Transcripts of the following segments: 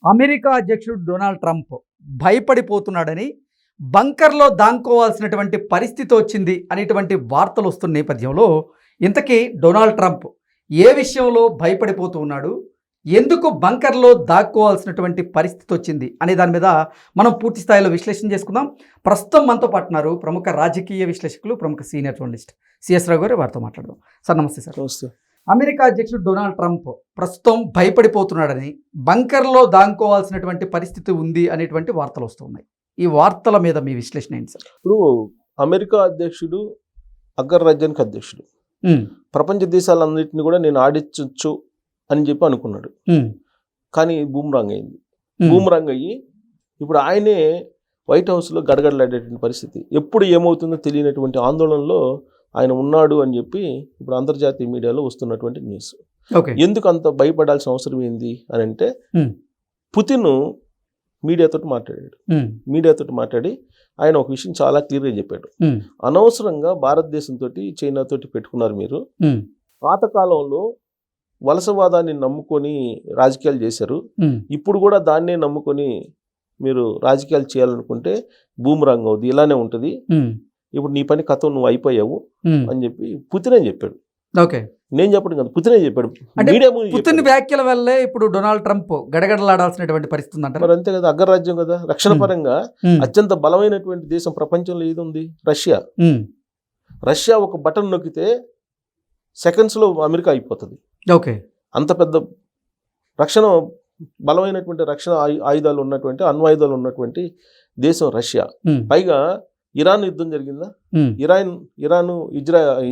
America అధ్యక్షుడు Donald Trump భయపడిపోతున్నాడని, బంకర్‌లో దాక్కోవాల్సినటువంటి పరిస్థితి వచ్చింది అనేటువంటి వార్తలు వస్తున్న నేపథ్యంలో, ఇంతకీ డొనాల్డ్ ట్రంప్ ఏ విషయంలో భయపడిపోతూ ఉన్నాడు? ఎందుకు బంకర్‌లో దాక్కోవాల్సినటువంటి పరిస్థితి వచ్చింది అనే దాని మీద మనం పూర్తి స్థాయిలో విశ్లేషణ చేసుకుందాం. ప్రస్తుతం మనతో పాటు ఉన్నారు ప్రముఖ రాజకీయ విశ్లేషకులు, ప్రముఖ సీనియర్ జర్నలిస్ట్ సిఎస్ రావు గారు. వారితో మాట్లాడదాం. సార్ నమస్తే సార్. నమస్తే. అమెరికా అధ్యక్షుడు డొనాల్డ్ ట్రంప్ ప్రస్తుతం భయపడిపోతున్నాడని, బంకర్‌లో దాక్కోవాల్సినటువంటి పరిస్థితి ఉంది అనేటువంటి వార్తలు వస్తున్నాయి. ఈ వార్తల మీద మీ విశ్లేషణ ఏంటి సార్? ఇప్పుడు అమెరికా అధ్యక్షుడు అగ్రరాజ్యానికి అధ్యక్షుడు. ప్రపంచ దేశాలన్నింటినీ కూడా నేను ఆడించవచ్చు అని చెప్పి అనుకున్నాడు. కానీ బూమ్రాంగ్ అయింది. బూమ్రాంగ్ అయ్యి ఇప్పుడు ఆయనే వైట్ హౌస్లో గడగడలాడేటువంటి పరిస్థితి. ఎప్పుడు ఏమవుతుందో తెలియనటువంటి ఆందోళనలో ఆయన ఉన్నాడు అని చెప్పి ఇప్పుడు అంతర్జాతీయ మీడియాలో వస్తున్నటువంటి న్యూస్. ఎందుకు అంత భయపడాల్సిన అవసరం ఏంది అని అంటే, పుతిన్ మీడియాతో మాట్లాడి ఆయన ఒక విషయం చాలా క్లియర్గా చెప్పాడు. అనవసరంగా భారతదేశంతో చైనాతో పెట్టుకున్నారు మీరు. పాతకాలంలో వలసవాదాన్ని నమ్ముకొని రాజకీయాలు చేశారు. ఇప్పుడు కూడా దాన్నే నమ్ముకొని మీరు రాజకీయాలు చేయాలనుకుంటే బూమ్రాంగ్ అవుద్ది, ఇలానే ఉంటుంది. ఇప్పుడు నీ పని కథ నువ్వు అయిపోయావు అని చెప్పి పుతినే చెప్పాడు. ఓకే, నేను చెప్పడం కదా, పుతినే చెప్పాడు. పుతిన్ వ్యాఖ్యల వల్లే ఇప్పుడు డొనాల్డ్ ట్రంప్ గడగడలాడాల్సినటువంటి పరిస్థితి అంటారు. మరి అంతే కదా, అగ్రరాజ్యం కదా, రక్షణ పరంగా అత్యంత బలమైనటువంటి దేశం ప్రపంచంలో ఏది ఉంది? రష్యా. రష్యా ఒక బటన్ నొక్కితే సెకండ్స్లో అమెరికా అయిపోతుంది. ఓకే, అంత పెద్ద రక్షణ బలమైనటువంటి రక్షణ ఆయుధాలు ఉన్నటువంటి, అణ్వాయుధాలు ఉన్నటువంటి దేశం రష్యా. పైగా ఇరాన్ యుద్ధం జరిగిందా?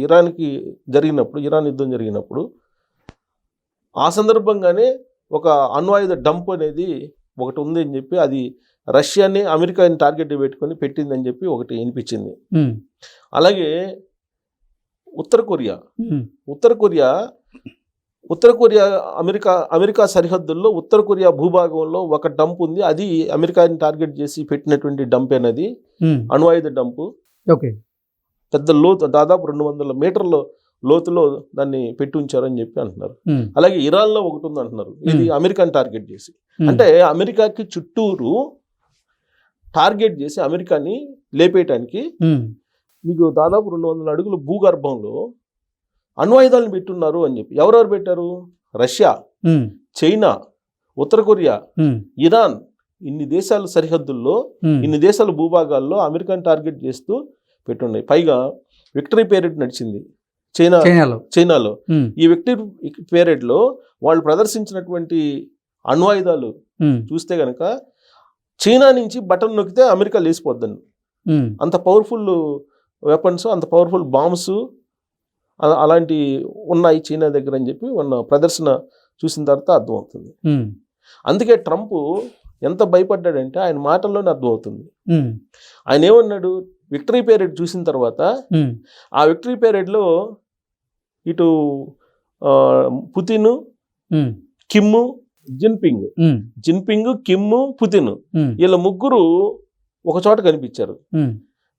ఇరాన్కి జరిగినప్పుడు, ఇరాన్ యుద్ధం జరిగినప్పుడు ఆ సందర్భంగానే ఒక అణ్వాయుధ డంప్ అనేది ఒకటి ఉంది అని చెప్పి, అది రష్యాని అమెరికాని టార్గెట్ పెట్టుకొని పెట్టిందని చెప్పి ఒకటి వినిపించింది. అలాగే ఉత్తర కొరియా అమెరికా సరిహద్దుల్లో ఉత్తర కొరియా భూభాగంలో ఒక డంప్ ఉంది. అది అమెరికాని టార్గెట్ చేసి పెట్టినటువంటి డంప్ అనేది అణ్వాయుధ డంపు. పెద్ద లోతు, దాదాపు 200 మీటర్ల లోతులో దాన్ని పెట్టి ఉంచారని చెప్పి అంటున్నారు. అలాగే ఇరాన్లో ఒకటి ఉంది అంటున్నారు, ఇది అమెరికాని టార్గెట్ చేసి. అంటే అమెరికాకి చుట్టూరు టార్గెట్ చేసి అమెరికాని లేపేయటానికి మీకు దాదాపు 200 అడుగుల భూగర్భంలో అణ్వాయుధాలను పెట్టున్నారు అని చెప్పి. ఎవరెవరు పెట్టారు? రష్యా, చైనా, ఉత్తర కొరియా, ఇరాన్. ఇన్ని దేశాల సరిహద్దుల్లో, ఇన్ని దేశాల భూభాగాల్లో అమెరికాని టార్గెట్ చేస్తూ పెట్టున్నాయి. పైగా విక్టరీ పీరియడ్ నడిచింది చైనాలో. ఈ విక్టరీ పీరియడ్లో వాళ్ళు ప్రదర్శించినటువంటి అణ్వాయుధాలు చూస్తే గనక, చైనా నుంచి బటన్ నొక్కితే అమెరికా లేసిపోద్దని, అంత పవర్ఫుల్ వెపన్స్, అంత పవర్ఫుల్ బాంబ్స్ అలాంటి ఉన్నాయి చైనా దగ్గర అని చెప్పి మన ప్రదర్శన చూసిన తర్వాత అర్థమవుతుంది. అందుకే ట్రంప్ ఎంత భయపడ్డాడంటే ఆయన మాటల్లోనే అర్థమవుతుంది. ఆయన ఏమన్నాడు? విక్టరీ పీరియడ్ చూసిన తర్వాత, ఆ విక్టరీ పీరియడ్లో ఇటు Putin, Kim, Jinping, Kim, Putin, వీళ్ళ ముగ్గురు ఒక చోట కనిపించారు.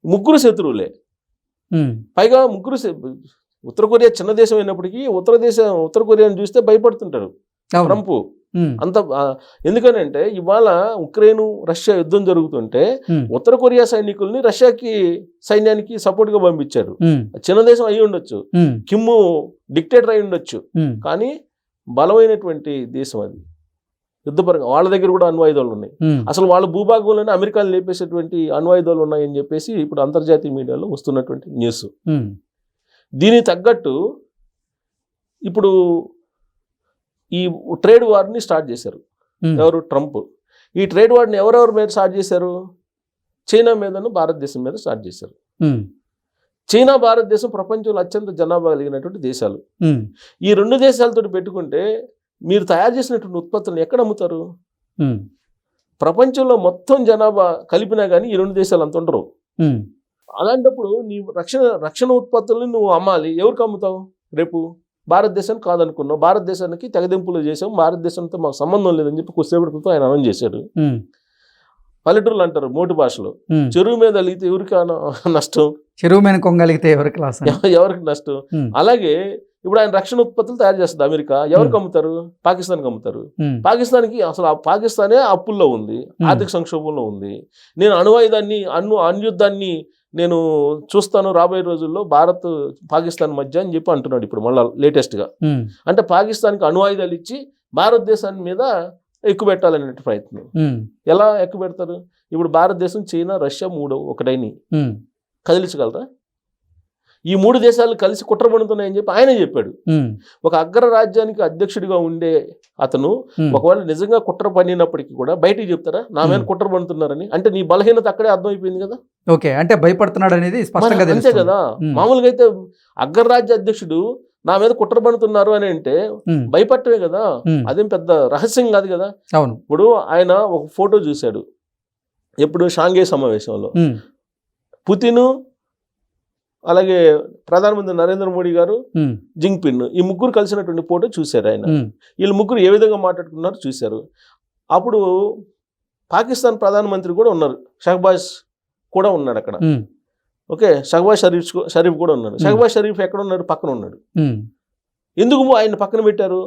ముగ్గురు శత్రువులే. పైగా ముగ్గురు, ఉత్తర కొరియా చిన్న దేశం అయినప్పటికీ ఉత్తర కొరియాని చూస్తే భయపడుతుంటారు ట్రంప్. అంత ఎందుకనంటే, ఇవాళ ఉక్రెయిన్ రష్యా యుద్ధం జరుగుతుంటే ఉత్తర కొరియా సైనికుల్ని సైన్యానికి సపోర్ట్ గా పంపించారు. చిన్న దేశం అయి ఉండొచ్చు, కిమ్ డిక్టేటర్ అయి ఉండొచ్చు, కానీ బలమైనటువంటి దేశం అది యుద్ధపరంగా. వాళ్ళ దగ్గర కూడా అణ్వాయుధాలు ఉన్నాయి. అసలు వాళ్ళ భూభాగంలోనే అమెరికాను లేపేసేటువంటి అణ్వాయుధాలు ఉన్నాయని చెప్పేసి ఇప్పుడు అంతర్జాతీయ మీడియాలో వస్తున్నటువంటి న్యూస్. దీనికి తగ్గట్టు ఇప్పుడు ఈ ట్రేడ్ వార్ని స్టార్ట్ చేశారు. ఎవరు? ట్రంప్. ఈ ట్రేడ్ వార్ని ఎవరెవరి మీద స్టార్ట్ చేశారు? చైనా మీదను, భారతదేశం మీద స్టార్ట్ చేశారు. చైనా, భారతదేశం ప్రపంచంలో అత్యంత జనాభా కలిగినటువంటి దేశాలు. ఈ రెండు దేశాలతో పెట్టుకుంటే మీరు తయారు చేసినటువంటి ఉత్పత్తులను ఎక్కడ అమ్ముతారు? ప్రపంచంలో మొత్తం జనాభా కలిపినా కానీ ఈ రెండు దేశాలు అంత ఉండరు. అలాంటప్పుడు నీ రక్షణ ఉత్పత్తులను నువ్వు అమ్మాలి. ఎవరికి అమ్ముతావు? రేపు భారతదేశానికి కాదనుకున్నావు, భారతదేశానికి తెగదింపులు చేసావు, భారతదేశంతో మాకు సంబంధం లేదని చెప్పి కొద్దిసేపటి క్రితం ఆయన అనౌన్స్ చేశాడు. పల్లెటూరులు అంటారు మోటు భాషలో, చెరువు మీద అలిగితే ఎవరికి నష్టం? చెరువు మీద కొంగలిగితే ఎవరికి నష్టం? అలాగే ఇప్పుడు ఆయన రక్షణ ఉత్పత్తులు తయారు చేస్తుంది అమెరికా. ఎవరికి అమ్ముతారు? పాకిస్తాన్కి అమ్ముతారు. పాకిస్తాన్కి అసలు పాకిస్తానే అప్పుల్లో ఉంది, ఆర్థిక సంక్షోభంలో ఉంది. నేను అణ్యుద్ధాన్ని నేను చూస్తాను రాబోయే రోజుల్లో భారత్ పాకిస్తాన్ మధ్య అని చెప్పి అంటున్నాడు ఇప్పుడు మళ్ళీ లేటెస్ట్గా. అంటే పాకిస్తాన్కి అణువాయుధాలు ఇచ్చి భారతదేశాన్ని మీద ఎక్కుపెట్టాలనే ప్రయత్నం. ఎలా ఎక్కుపెడతారు? ఇప్పుడు భారతదేశం, చైనా, రష్యా ఒకటైన కదిలించగలరా? ఈ 3 దేశాలు కలిసి కుట్రపడుతున్నాయని చెప్పి ఆయనే చెప్పాడు. ఒక అగ్రరాజ్యానికి అధ్యక్షుడిగా ఉండే అతను ఒకవేళ నిజంగా కుట్ర పడినప్పటికీ కూడా బయటికి చెప్తారా నా మీద కుట్ర పడుతున్నారని? అంటే నీ బలహీనత అక్కడే అర్థమైపోయింది కదా. ఓకే, అంటే భయపడుతున్నాడు అనేది స్పష్టంగా అంతే కదా. మామూలుగా అయితే అగ్రరాజ్య అధ్యక్షుడు నా మీద కుట్ర పడుతున్నారు అని అంటే భయపడటమే కదా, అదేం పెద్ద రహస్యం కాదు కదా. అవును. ఇప్పుడు ఆయన ఒక ఫోటో చూశాడు ఎప్పుడు షాంఘై సమావేశంలో. పుతిన్, అలాగే ప్రధానమంత్రి నరేంద్ర మోడీ గారు, జింగ్పిన్, ఈ ముగ్గురు కలిసినటువంటి ఫోటో చూశారు ఆయన. వీళ్ళు ముగ్గురు ఏ విధంగా మాట్లాడుకున్నారో చూశారు. అప్పుడు పాకిస్తాన్ ప్రధానమంత్రి కూడా ఉన్నారు, షహబాజ్ కూడా ఉన్నాడు అక్కడ. ఓకే, షహబాజ్ షరీఫ్ కూడా ఉన్నాడు. షహబాజ్ షరీఫ్ ఎక్కడ ఉన్నాడు? పక్కన ఉన్నాడు. ఎందుకు ఆయన పక్కన పెట్టారు?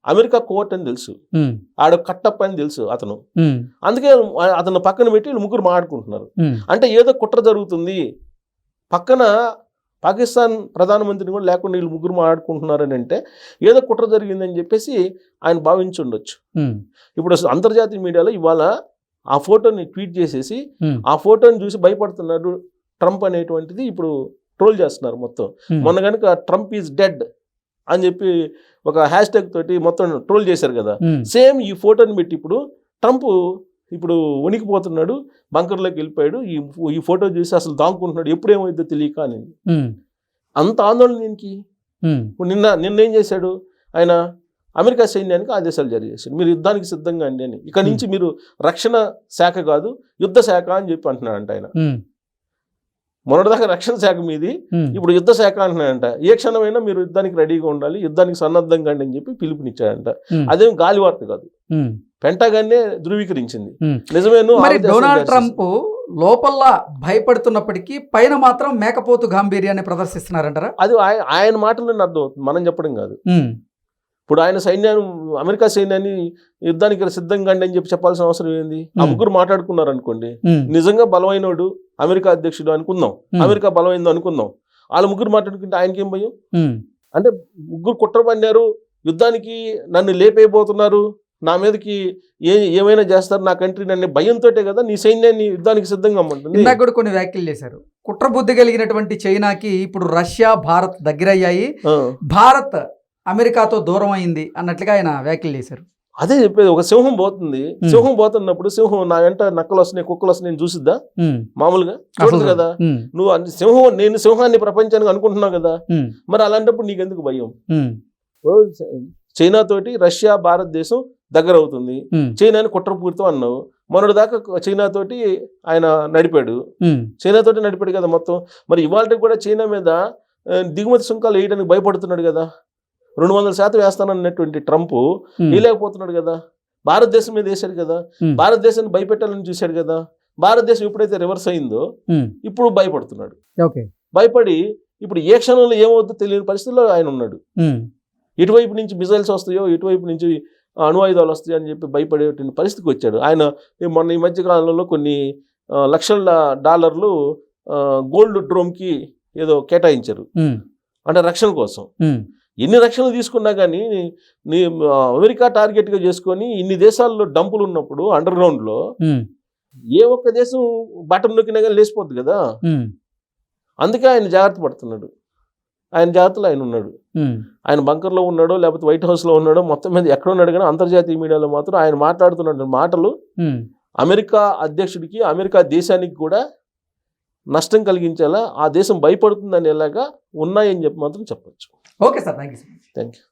అమెరికా కోర్ట్ అని తెలుసు, ఆడ కట్టప్ప అని తెలుసు అతను. అందుకే అతను పక్కన పెట్టి వీళ్ళు ముగ్గురు మాట్లాడుకుంటున్నారు. అంటే ఏదో కుట్ర జరుగుతుంది పక్కన, పాకిస్తాన్ ప్రధానమంత్రిని కూడా లేకుండా వీళ్ళు ముగ్గురు మాట్లాడుకుంటున్నారని అంటే ఏదో కుట్ర జరిగిందని చెప్పేసి ఆయన భావించి ఉండొచ్చు. ఇప్పుడు అంతర్జాతీయ మీడియాలో ఇవాళ ఆ ఫోటోని ట్వీట్ చేసేసి ఆ ఫోటోని చూసి భయపడుతున్నారు ట్రంప్ అనేటువంటిది ఇప్పుడు ట్రోల్ చేస్తున్నారు మొత్తం. మొన్న కనుక ట్రంప్ ఈజ్ డెడ్ అని చెప్పి ఒక హ్యాష్ ట్యాగ్ తోటి మొత్తం ట్రోల్ చేశారు కదా. సేమ్ ఈ ఫోటోని పెట్టి ఇప్పుడు ట్రంప్ ఇప్పుడు వణికిపోతున్నాడు, బంకర్లోకి వెళ్ళిపోయాడు, ఈ ఫోటో చూసి అసలు దాంకుంటున్నాడు, ఎప్పుడేమైందో తెలియక అని. అంత ఆందోళన దీనికి. నిన్న ఏం చేశాడు ఆయన? అమెరికా సైన్యానికి ఆదేశాలు జారీ చేశాడు, మీరు యుద్ధానికి సిద్ధంగా అండి అని. ఇక నుంచి మీరు రక్షణ శాఖ కాదు యుద్ధ శాఖ అని చెప్పి అంటున్నాడంట ఆయన. మొన్నటిదాకా రక్షణ శాఖ మీది, ఇప్పుడు యుద్ధ శాఖ అంటున్నాడంట. ఏ క్షణమైనా మీరు యుద్ధానికి రెడీగా ఉండాలి, యుద్ధానికి సన్నద్ధంగా అండి అని చెప్పి పిలుపునిచ్చాడంట. అదేం గాలి వార్త కాదు, పెంటగానే ధృవీకరించింది. నిజమేను. డొనాల్డ్ ట్రంప్ లోపల భయపడుతున్నప్పటికీ పైన మాత్రం మేకపోతు గాంభీర్యాన్ని ప్రదర్శిస్తున్నారంటారా? అది ఆయన మాటలు అర్థం అవుతుంది, మనం చెప్పడం కాదు. ఇప్పుడు ఆయన సైన్యాన్ని, అమెరికా సైన్యాన్ని యుద్ధానికి సిద్ధంగా అని చెప్పి చెప్పాల్సిన అవసరం ఏంది? ఆ ముగ్గురు మాట్లాడుకున్నారు అనుకోండి, నిజంగా బలమైనడు అమెరికా అధ్యక్షుడు అనుకుందాం, అమెరికా బలమైందో అనుకుందాం, వాళ్ళ ముగ్గురు మాట్లాడుకుంటే ఆయనకేం భయం? అంటే ముగ్గురు కుట్ర పన్నారు, యుద్ధానికి నన్ను లేపైపోతున్నారు, నా మీదకి ఏమైనా చేస్తారు నా కంట్రీ నన్ను భయంతో కదా నీ సైన్యాన్ని యుద్ధానికి సిద్ధంగా అమ్మంటుంది. ఇందాక కూడా కొన్ని వ్యాఖ్యలు చేశారు. కుట్ర బుద్ధి కలిగినటువంటి చైనాకి ఇప్పుడు రష్యా, భారత్ దగ్గరయ్యాయి, భారత్ అమెరికాతో దూరం అయింది అన్నట్లుగా ఆయన వ్యాఖ్యలు చేశారు. అదే చెప్పేది, ఒక సింహం పోతుంది, సింహం పోతున్నప్పుడు సింహం నా వెంట నక్కలు వస్తున్నాయి, కుక్కలు వస్తున్నాయి నేను చూసిద్దా? మామూలుగా చూడదు కదా. నువ్వు సింహం, నేను సింహాన్ని ప్రపంచానికి అనుకుంటున్నావు కదా, మరి అలాంటప్పుడు నీకెందుకు భయం? చైనా తోటి రష్యా, భారతదేశం దగ్గర అవుతుంది, చైనాని కుట్రపూరితం అన్నావు. మొన్నటి దాకా చైనా తోటి ఆయన నడిపాడు, చైనా తోటి నడిపాడు కదా మొత్తం. మరి ఇవాళ కూడా చైనా మీద దిగుమతి సుంకాలు వేయడానికి భయపడుతున్నాడు కదా. 200% వేస్తానన్నటువంటి ట్రంప్ వేయలేకపోతున్నాడు కదా. భారతదేశం మీద వేశాడు కదా, భారతదేశాన్ని భయపెట్టాలని చూశాడు కదా. భారతదేశం ఎప్పుడైతే రివర్స్ అయిందో ఇప్పుడు భయపడుతున్నాడు. భయపడి ఇప్పుడు ఏ క్షణంలో ఏమవుతుందో తెలియని పరిస్థితుల్లో ఆయన ఉన్నాడు. ఇటువైపు నుంచి మిజైల్స్ వస్తాయో, ఇటువైపు నుంచి అణువాయుధాలు వస్తాయో అని చెప్పి భయపడేటువంటి పరిస్థితికి వచ్చాడు ఆయన. మొన్న ఈ మధ్య కాలంలో కొన్ని లక్షల డాలర్లు గోల్డ్ డ్రోమ్కి ఏదో కేటాయించారు, అంటే రక్షణ కోసం. ఎన్ని రక్షణలు తీసుకున్నా కానీ నీ అమెరికా టార్గెట్గా చేసుకొని ఇన్ని దేశాల్లో డంపులు ఉన్నప్పుడు అండర్ గ్రౌండ్లో ఏ ఒక్క దేశం బటన్ నొక్కినా కానీ లేచిపోద్ది కదా. అందుకే ఆయన జాగ్రత్త పడుతున్నాడు, ఆయన జాగ్రత్తలో ఆయన ఉన్నాడు. ఆయన బంకర్లో ఉన్నాడో లేకపోతే వైట్ హౌస్లో ఉన్నాడో మొత్తం మీద ఎక్కడ ఉన్నాడు, కానీ అంతర్జాతీయ మీడియాలో మాత్రం ఆయన మాట్లాడుతున్న మాటలు అమెరికా అధ్యక్షుడికి, అమెరికా దేశానికి కూడా నష్టం కలిగించేలా, ఆ దేశం భయపడుతుందని ఎలాగా ఉన్నాయని చెప్పి మాత్రం చెప్పచ్చు. Okay sir, thank you.